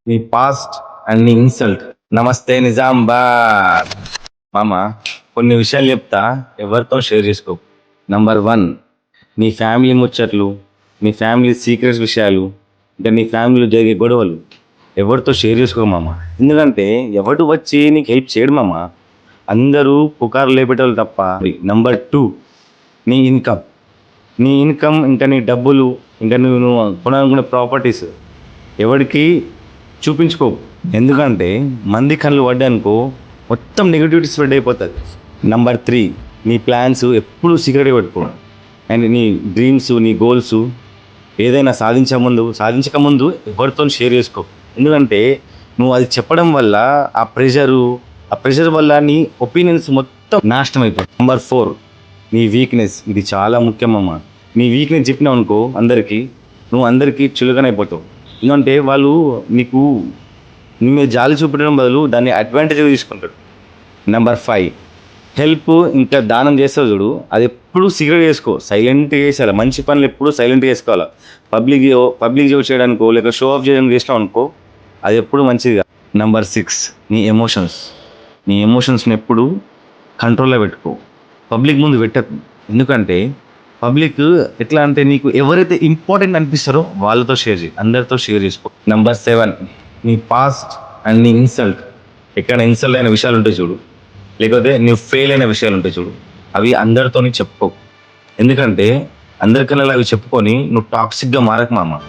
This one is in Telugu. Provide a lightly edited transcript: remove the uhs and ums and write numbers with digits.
నీ పాస్ట్ అండ్ నీ ఇన్సల్ట్. నమస్తే నిజామాబాద్. మామ, కొన్ని విషయాలు చెప్తా, ఎవరితో షేర్ చేసుకో. నంబర్ 1, నీ ఫ్యామిలీ ముచ్చట్లు, నీ ఫ్యామిలీ సీక్రెట్స్ విషయాలు, ఇంకా నీ ఫ్యామిలీలో జరిగే గొడవలు ఎవరితో షేర్ చేసుకో మామ. ఎందుకంటే ఎవడు వచ్చి నీకు హెల్ప్ చేయడు మామ. అందరూ పుకారు లేపేటోళ్ళు తప్ప. నంబర్ 2, నీ ఇన్కమ్. నీ ఇన్కమ్ ఇంకా నీ డబ్బులు, ఇంకా నువ్వు కొనాలనుకునే ప్రాపర్టీస్ ఎవరికి చూపించుకో. ఎందుకంటే మంది కళ్ళు పడ్డానుకో మొత్తం నెగిటివిటీ స్ప్రెడ్ అయిపోతుంది. నంబర్ 3, నీ ప్లాన్స్ ఎప్పుడు సీక్రెట్గా పెట్టుకో. అండ్ నీ డ్రీమ్స్, నీ గోల్స్ ఏదైనా సాధించకముందు ఎవరితో షేర్ చేసుకో. ఎందుకంటే నువ్వు అది చెప్పడం వల్ల ఆ ప్రెషర్ వల్ల నీ ఒపీనియన్స్ మొత్తం నాశనం అయిపోతుంది. నంబర్ 4, నీ వీక్నెస్. ఇది చాలా ముఖ్యమమ్మా. నీ వీక్నెస్ చెప్పినావు అనుకో నువ్వు అందరికీ చులకనైపోతావు. ఎందుకంటే వాళ్ళు నీ మీద జాలి చూపించడం బదులు దాన్ని అడ్వాంటేజ్గా తీసుకుంటాడు. నెంబర్ 5, హెల్ప్ ఇంకా దానం చేస్తావు చూడు, అది ఎప్పుడు సీక్రెట్ చేసుకో, సైలెంట్గా చేసేయాలి. మంచి పనులు ఎప్పుడు సైలెంట్గా చేసుకోవాలి. పబ్లిక్ చేయడానికో లేక షో ఆఫ్ చేయడానికి చేసినావు అనుకో అది ఎప్పుడు మంచిది. నెంబర్ 6, నీ ఎమోషన్స్ని ఎప్పుడు కంట్రోల్లో పెట్టుకో. పబ్లిక్ ముందు పెట్టకు. ఎందుకంటే పబ్లిక్ ఎట్లా అంటే నీకు ఎవరైతే ఇంపార్టెంట్ అనిపిస్తారో వాళ్ళతో షేర్ చేయి, అందరితో షేర్ చేసుకో. నంబర్ 7, నీ పాస్ట్ అండ్ నీ ఇన్సల్ట్. ఎక్కడ ఇన్సల్ట్ అయిన విషయాలు ఉంటాయి చూడు, లేకపోతే నువ్వు ఫెయిల్ అయిన విషయాలు ఉంటాయి చూడు, అవి అందరితో చెప్పుకో. ఎందుకంటే అందరికన్నా అవి చెప్పుకొని నువ్వు టాక్సిక్గా మారక మామ.